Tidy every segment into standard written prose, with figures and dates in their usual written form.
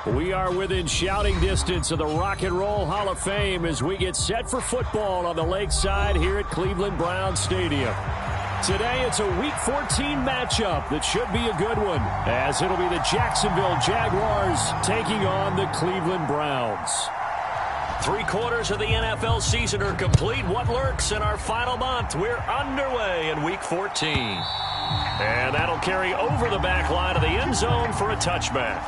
We are within shouting distance of the Rock and Roll Hall of Fame as we get set for football on the lakeside here at Cleveland Browns Stadium. Today, it's a Week 14 matchup that should be a good one, as it'll be the Jacksonville Jaguars taking on the Cleveland Browns. 3/4 of the NFL season are complete. What lurks in our final month? We're underway in Week 14. And that'll carry over the back line of the end zone for a touchback.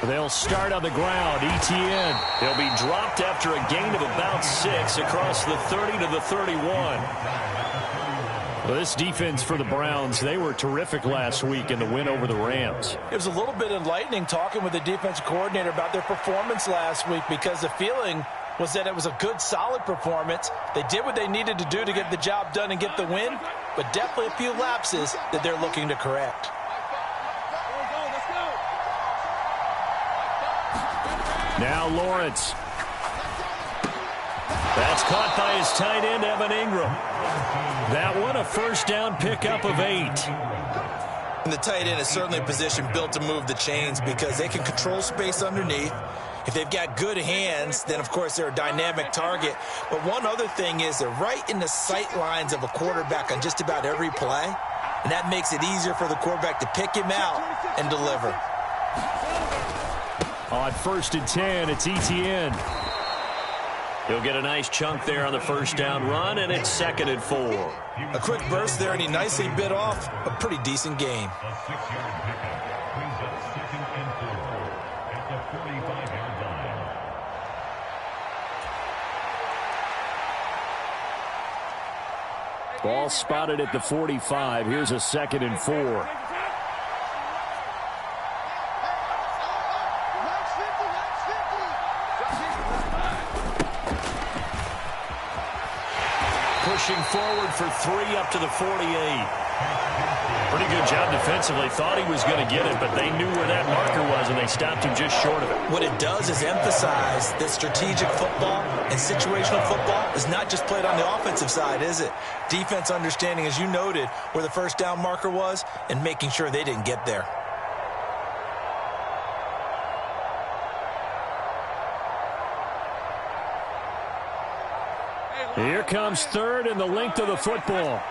They'll start on the ground. Etienne. He'll be dropped after a gain of about 6 across the 30 to the 31. Well, this defense for the Browns, they were terrific last week in the win over the Rams. It was a little bit enlightening talking with the defensive coordinator about their performance last week, because the feeling was that it was a good, solid performance. They did what they needed to do to get the job done and get the win, but definitely a few lapses that they're looking to correct. Now Lawrence. That's caught by his tight end, Evan Ingram. That one, a first down pickup of 8. And the tight end is certainly a position built to move the chains because they can control space underneath. If they've got good hands, then, of course, they're a dynamic target. But one other thing is they're right in the sight lines of a quarterback on just about every play, and that makes it easier for the quarterback to pick him out and deliver. On 1st and 10, it's Etienne. He'll get a nice chunk there on the first down run, and it's 2nd and 4. A quick burst there, and he nicely bit off a pretty decent gain. Ball spotted at the 45. Here's a 2nd and 4. Pushing forward for 3 up to the 48. Pretty good job defensively. Thought he was going to get it, but they knew where that marker was, and they stopped him just short of it. What it does is emphasize that strategic football and situational football is not just played on the offensive side, is it? Defense understanding, as you noted, where the first down marker was and making sure they didn't get there. Here comes 3rd and the length of the football.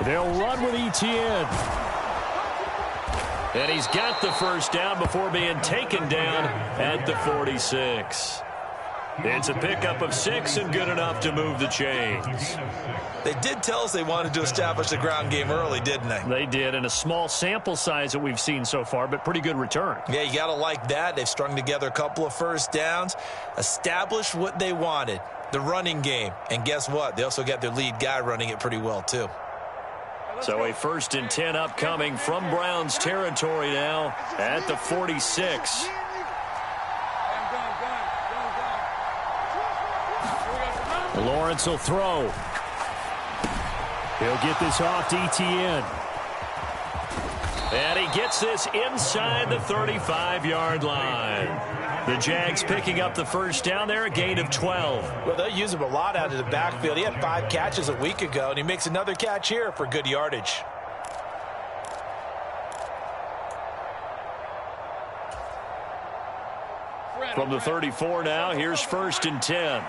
They'll run with Etienne. And he's got the first down before being taken down at the 46. It's a pickup of 6 and good enough to move the chains. They did tell us they wanted to establish the ground game early, didn't they? They did, in a small sample size that we've seen so far, but pretty good return. Yeah, you got to like that. They've strung together a couple of first downs, established what they wanted, the running game. And guess what? They also got their lead guy running it pretty well, too. So a 1st and 10 upcoming from Browns territory now at the 46. Lawrence will throw. He'll get this off to Etienne. And he gets this inside the 35-yard line. The Jags picking up the first down there, a gain of 12. Well, they'll use him a lot out of the backfield. He had 5 catches a week ago, and he makes another catch here for good yardage. From the 34 now, here's 1st and 10.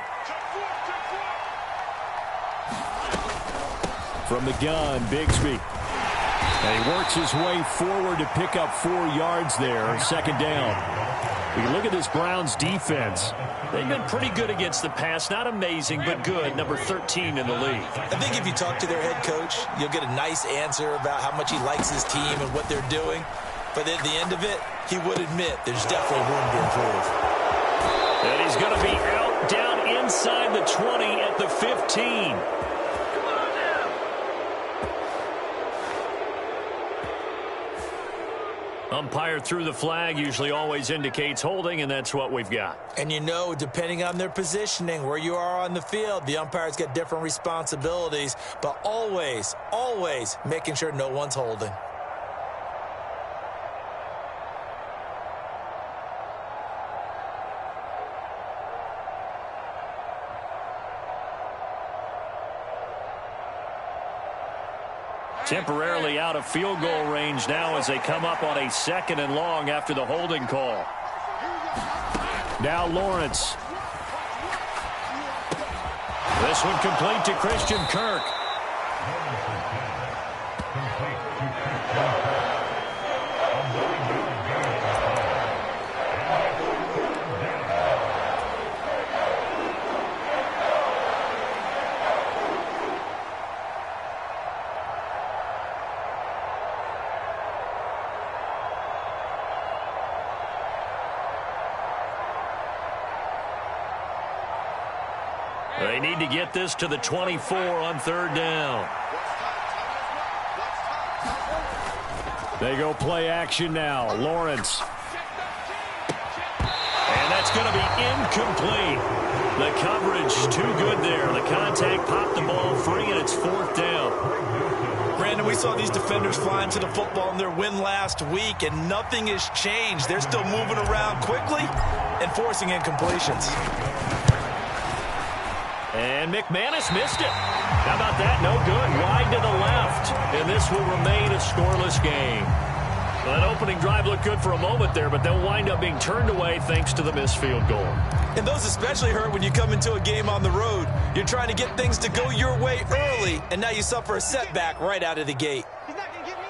From the gun, Bigsby. And he works his way forward to pick up 4 yards there, 2nd down. We look at this Browns defense. They've been pretty good against the pass. Not amazing, but good. Number 13 in the league. I think if you talk to their head coach, you'll get a nice answer about how much he likes his team and what they're doing. But at the end of it, he would admit there's definitely room to improve. And he's going to be out down inside the 20 at the 15. Umpire threw the flag, usually always indicates holding, and that's what we've got. And you know, depending on their positioning, where you are on the field, the umpires get different responsibilities, but always, always making sure no one's holding. Temporarily out of field goal range now as they come up on a 2nd and long after the holding call. Now Lawrence. This one complete to Christian Kirk. They need to get this to the 24 on 3rd down. They go play action now. Lawrence. And that's going to be incomplete. The coverage too good there. The contact popped the ball free, and it's 4th down. Brandon, we saw these defenders flying to the football in their win last week, and nothing has changed. They're still moving around quickly and forcing incompletions. And McManus missed it. How about that? No good. Wide to the left. And this will remain a scoreless game. That opening drive looked good for a moment there, but they'll wind up being turned away thanks to the missed field goal. And those especially hurt when you come into a game on the road. You're trying to get things to go your way early, and now you suffer a setback right out of the gate. He's not going to get me.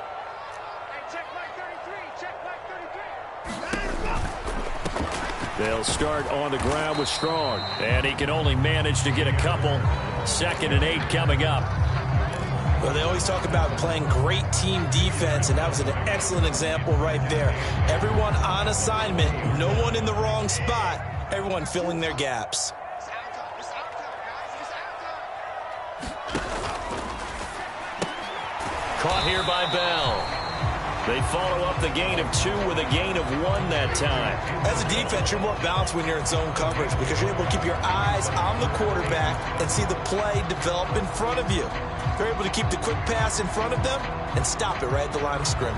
Hey, check flag 33. Check flag 33. They'll start on the ground with Strong. And he can only manage to get a couple. 2nd and 8 coming up. Well, they always talk about playing great team defense, and that was an excellent example right there. Everyone on assignment, no one in the wrong spot, everyone filling their gaps. Caught here by Bell. They follow up the gain of 2 with a gain of 1 that time. As a defense, you're more balanced when you're in zone coverage because you're able to keep your eyes on the quarterback and see the play develop in front of you. They're able to keep the quick pass in front of them and stop it right at the line of scrimmage.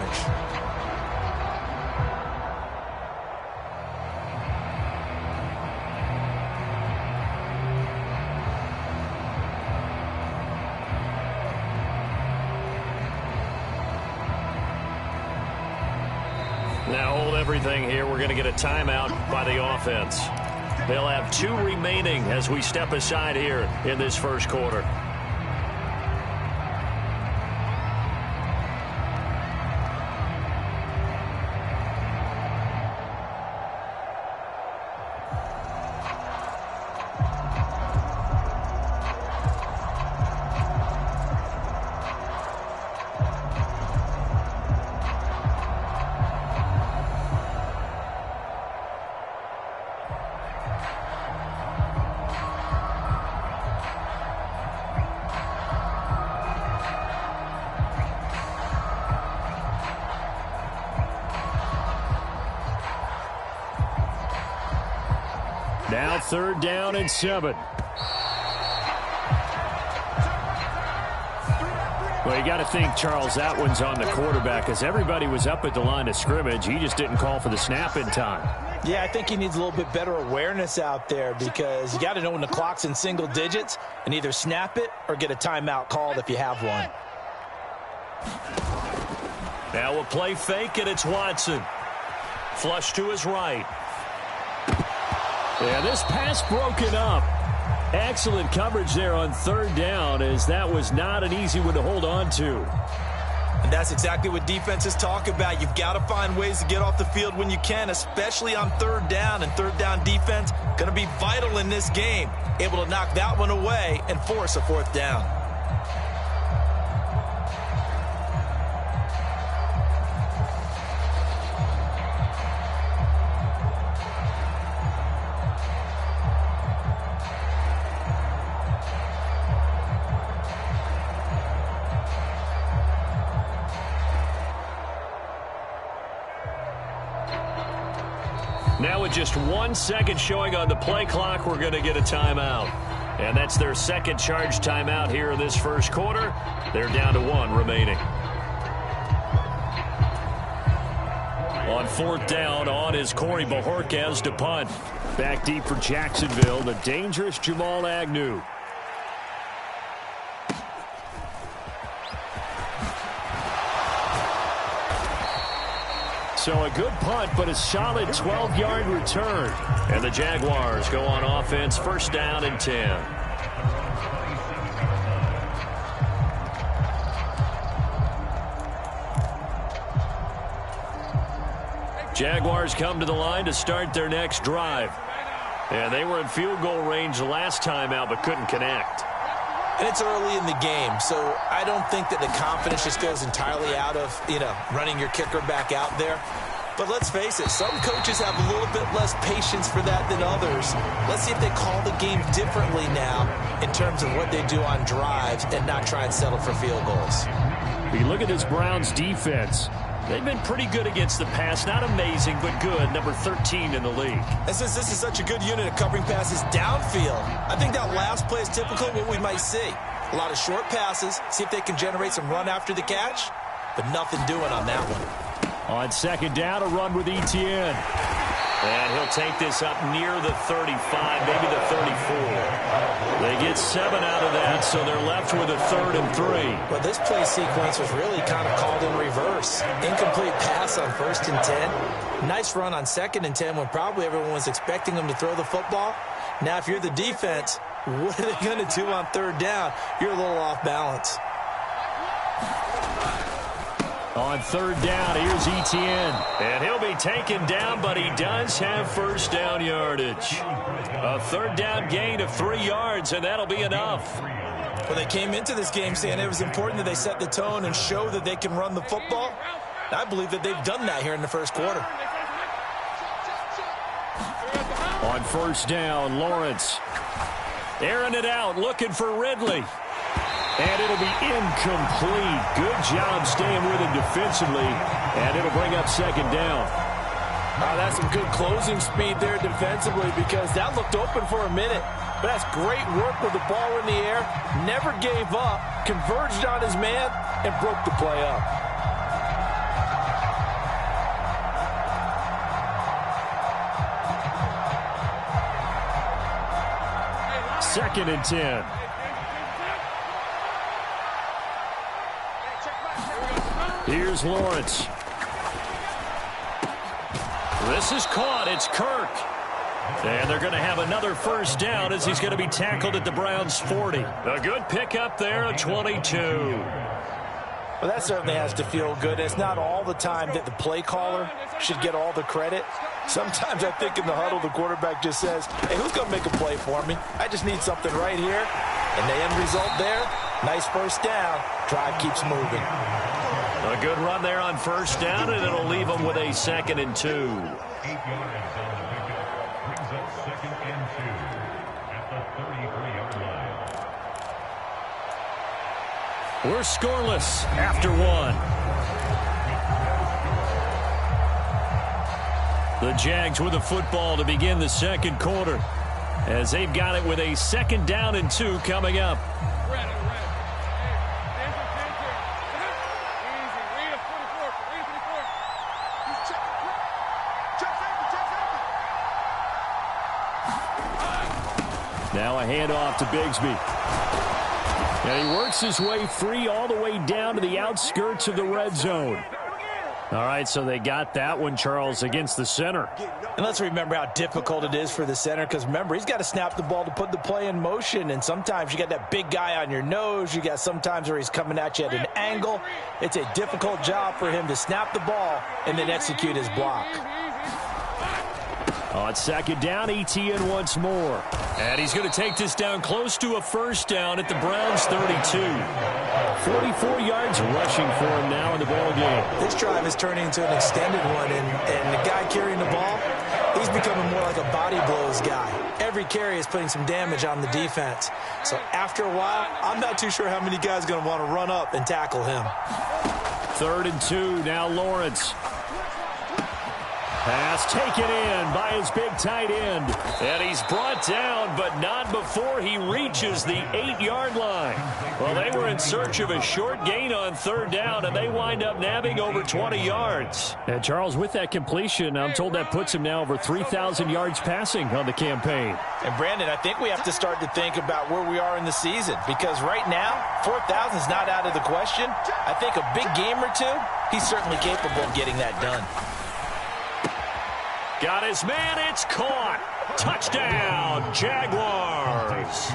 Now hold everything here. We're going to get a timeout by the offense. They'll have 2 remaining as we step aside here in this first quarter. Now 3rd down and 7. Well, you got to think, Charles, that one's on the quarterback because everybody was up at the line of scrimmage. He just didn't call for the snap in time. Yeah, I think he needs a little bit better awareness out there because you got to know when the clock's in single digits and either snap it or get a timeout called if you have one. Now we'll play fake, and it's Watson. Flush to his right. Yeah, this pass broken up. Excellent coverage there on 3rd down, as that was not an easy one to hold on to. And that's exactly what defenses talk about. You've got to find ways to get off the field when you can, especially on 3rd down. And 3rd down defense going to be vital in this game. Able to knock that one away and force a 4th down. Now with just 1 second showing on the play clock, we're going to get a timeout. And that's their second charge timeout here in this first quarter. They're down to 1 remaining. On 4th down, on is Corey Bajorquez to punt. Back deep for Jacksonville, the dangerous Jamal Agnew. So a good punt, but a solid 12-yard return. And the Jaguars go on offense, 1st down and 10. Jaguars come to the line to start their next drive. And they were in field goal range last time out, but couldn't connect. And it's early in the game, so I don't think that the confidence just goes entirely out of, running your kicker back out there. But let's face it, some coaches have a little bit less patience for that than others. Let's see if they call the game differently now in terms of what they do on drives and not try and settle for field goals. If you look at this Browns defense, they've been pretty good against the pass. Not amazing, but good. Number 13 in the league. And since this is such a good unit of covering passes downfield, I think that last play is typical of what we might see. A lot of short passes, see if they can generate some run after the catch, but nothing doing on that one. On 2nd down, a run with Etienne. And he'll take this up near the 35, maybe the 34. They get 7 out of that, so they're left with a 3rd and 3. Well, this play sequence was really kind of called in reverse. Incomplete pass on 1st and 10. Nice run on 2nd and 10 when probably everyone was expecting them to throw the football. Now, if you're the defense, what are they going to do on 3rd down? You're a little off balance. On 3rd down, here's Etienne. And he'll be taken down, but he does have 1st down yardage. A 3rd down gain of 3 yards, and that'll be enough. Well, they came into this game saying it was important that they set the tone and show that they can run the football. I believe that they've done that here in the first quarter. On 1st down, Lawrence. Airing it out, looking for Ridley. And it'll be incomplete. Good job staying with him defensively. And it'll bring up 2nd down. That's some good closing speed there defensively because that looked open for a minute. But that's great work with the ball in the air. Never gave up. Converged on his man and broke the play up. Second and 10. Here's Lawrence. This is caught. It's Kirk. And they're going to have another 1st down as he's going to be tackled at the Browns' 40. A good pickup there, a 22. Well, that certainly has to feel good. It's not all the time that the play caller should get all the credit. Sometimes I think in the huddle, the quarterback just says, hey, who's going to make a play for me? I just need something right here. And the end result there, nice 1st down. Drive keeps moving. A good run there on 1st down, and it'll leave them with a 2nd and 2. 8 yards on the pickup brings up 2nd and 2 at the 33-yard line. We're scoreless after 1. The Jags with the football to begin the 2nd quarter as they've got it with a 2nd down and 2 coming up. Now a handoff to Bigsby. And he works his way free all the way down to the outskirts of the red zone. All right, so they got that one, Charles, against the center. And let's remember how difficult it is for the center because, remember, he's got to snap the ball to put the play in motion. And sometimes you got that big guy on your nose. You got sometimes where he's coming at you at an angle. It's a difficult job for him to snap the ball and then execute his block. On 2nd down, Etienne once more. And he's going to take this down close to a 1st down at the Browns' 32. 44 yards rushing for him now in the ball game. This drive is turning into an extended one, and the guy carrying the ball, he's becoming more like a body blows guy. Every carry is putting some damage on the defense. So after a while, I'm not too sure how many guys are going to want to run up and tackle him. 3rd and 2, now Lawrence. Pass taken in by his big tight end. And he's brought down, but not before he reaches the 8-yard line. Well, they were in search of a short gain on third down, and they wind up nabbing over 20 yards. And Charles, with that completion, I'm told that puts him now over 3,000 yards passing on the campaign. And Brandon, I think we have to start to think about where we are in the season, because right now, 4,000 is not out of the question. I think a big game or two, he's certainly capable of getting that done. Got his man, it's caught. Touchdown, Jaguars.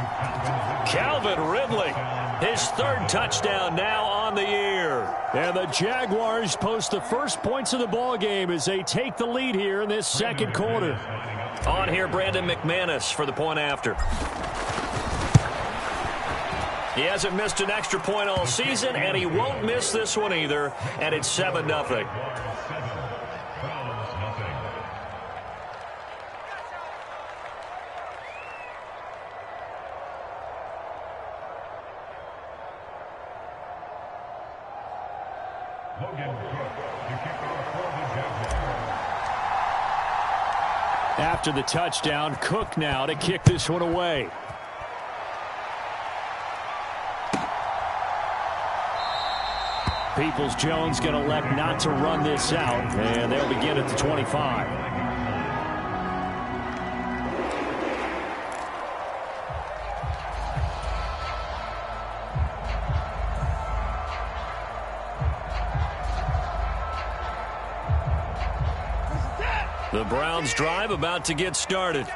Calvin Ridley, his third touchdown now on the year. And the Jaguars post the first points of the ball game as they take the lead here in this second quarter. On here, Brandon McManus for the point after. He hasn't missed an extra point all season, and he won't miss this one either. And it's 7-0. After the touchdown, Cook now to kick this one away. Peoples-Jones going to elect not to run this out, and they'll begin at the 25. The Browns drive about to get started.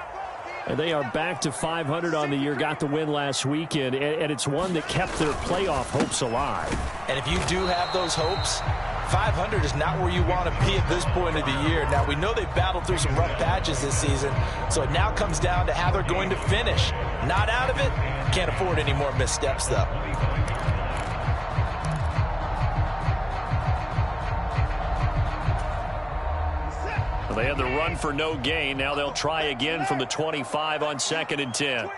And they are back to 500 on the year, got the win last weekend, and it's one that kept their playoff hopes alive. And if you do have those hopes, 500 is not where you want to be at this point of the year. Now, we know they've battled through some rough patches this season, so it now comes down to how they're going to finish. Not out of it, can't afford any more missteps, though. They had the run for no gain. Now they'll try again from the 25 on 2nd and 10.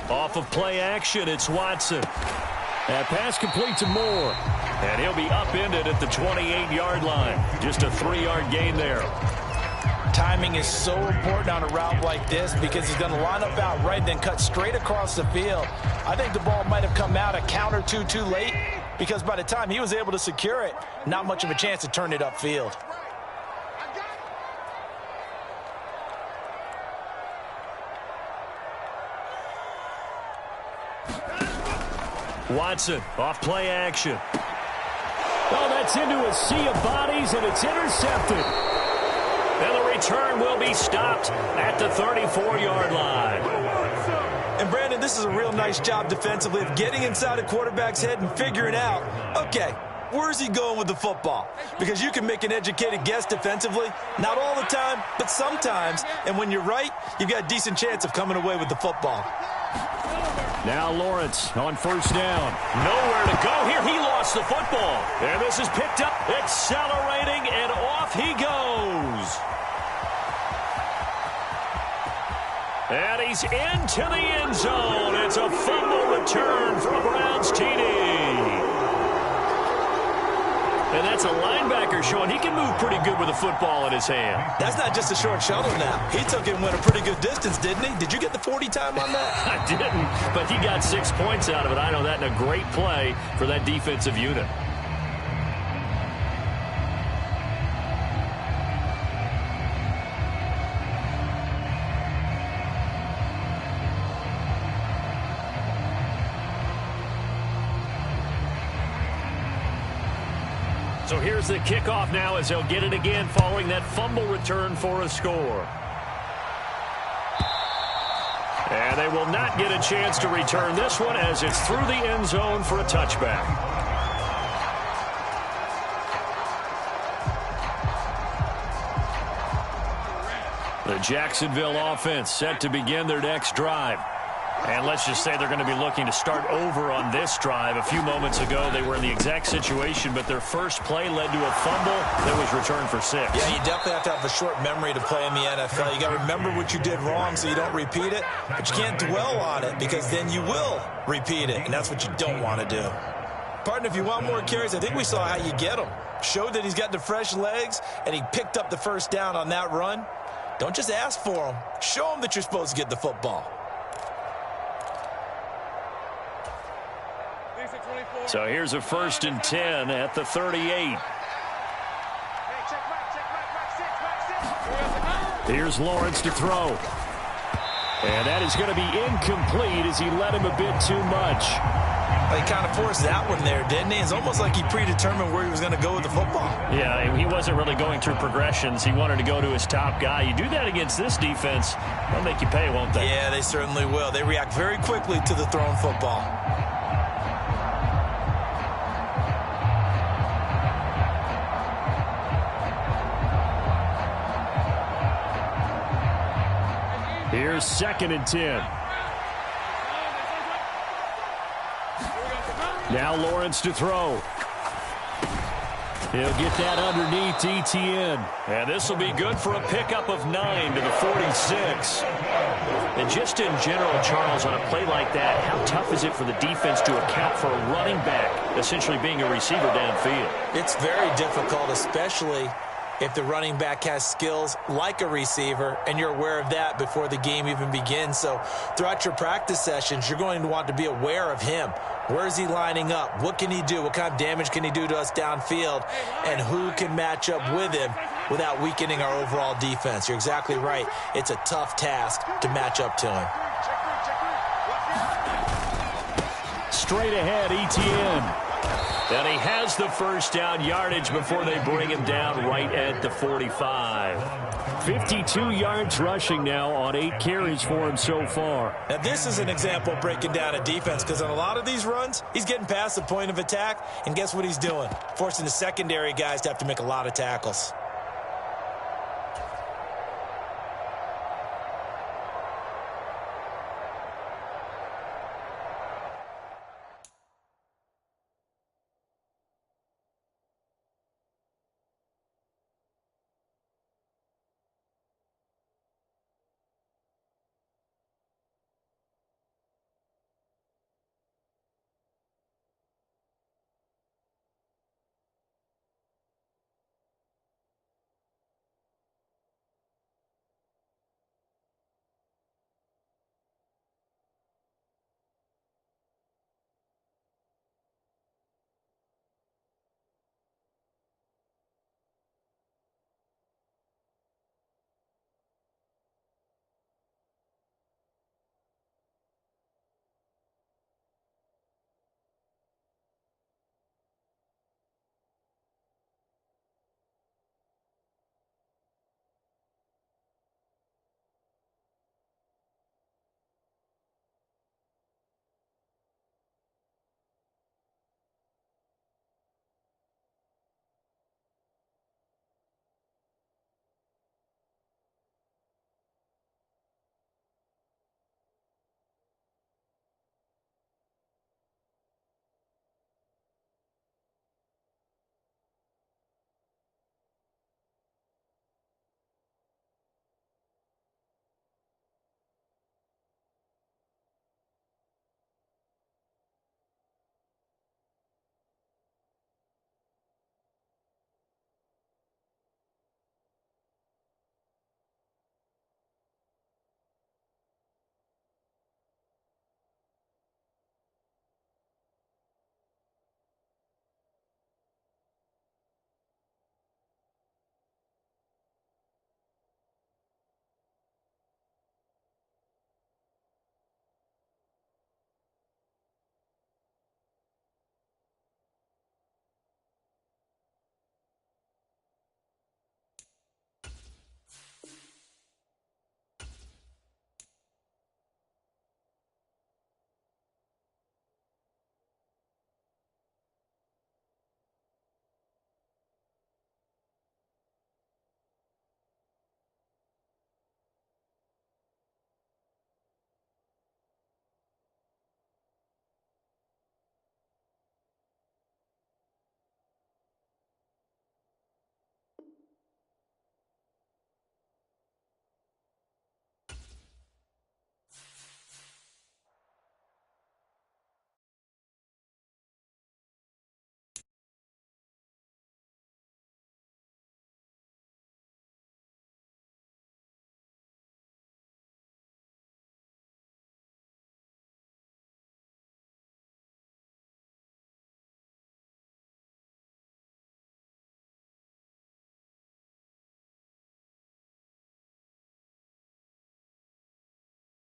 Off of play action, it's Watson. That pass complete to Moore. And he'll be upended at the 28-yard line. Just a 3-yard gain there. Timing is so important on a route like this because he's going to line up out right, then cut straight across the field. I think the ball might have come out a count or two too late because by the time he was able to secure it, not much of a chance to turn it upfield. Watson off play action. Oh, that's into a sea of bodies, and it's intercepted. And the return will be stopped at the 34-yard line. And, Brandon, this is a real nice job defensively of getting inside a quarterback's head and figuring out, okay, where's he going with the football? Because you can make an educated guess defensively, not all the time, but sometimes. And when you're right, you've got a decent chance of coming away with the football. Now Lawrence on first down. Nowhere to go here. He lost the football. And this is picked up, accelerating, and off he goes. And he's into the end zone. It's a fumble return for a Browns TD. And that's a linebacker showing he can move pretty good with a football in his hand. That's not just a short shuttle now. He took it and went a pretty good distance, didn't he? Did you get the 40 time on that? I didn't, but he got 6 points out of it. I know that in a great play for that defensive unit. So here's the kickoff now as they'll get it again following that fumble return for a score. And they will not get a chance to return this one as it's through the end zone for a touchback. The Jacksonville offense set to begin their next drive. And let's just say they're going to be looking to start over on this drive. A few moments ago, they were in the exact situation, but their first play led to a fumble that was returned for 6. Yeah, you definitely have to have a short memory to play in the NFL. You got to remember what you did wrong so you don't repeat it, but you can't dwell on it because then you will repeat it, and that's what you don't want to do. Partner, if you want more carries, I think we saw how you get them. Showed that he's got the fresh legs, and he picked up the first down on that run. Don't just ask for them. Show them that you're supposed to get the football. So here's a 1st and 10 at the 38. Here's Lawrence to throw. And that is going to be incomplete as he led him a bit too much. He kind of forced that one there, didn't he? It's almost like he predetermined where he was going to go with the football. Yeah, he wasn't really going through progressions. He wanted to go to his top guy. You do that against this defense, they'll make you pay, won't they? Yeah, they certainly will. They react very quickly to the thrown football. Here's 2nd and 10. Now Lawrence to throw. He'll get that underneath Etienne. And this will be good for a pickup of 9 to the 46. And just in general, Charles, on a play like that, how tough is it for the defense to account for a running back essentially being a receiver downfield? It's very difficult, especially if the running back has skills like a receiver, and you're aware of that before the game even begins. So throughout your practice sessions, you're going to want to be aware of him. Where is he lining up? What can he do? What kind of damage can he do to us downfield? And who can match up with him without weakening our overall defense? You're exactly right. It's a tough task to match up to him. Straight ahead, Etienne. And he has the first down yardage before they bring him down right at the 45. 52 yards rushing now on 8 carries for him so far. Now, this is an example of breaking down a defense because on a lot of these runs, he's getting past the point of attack, and guess what he's doing? Forcing the secondary guys to have to make a lot of tackles.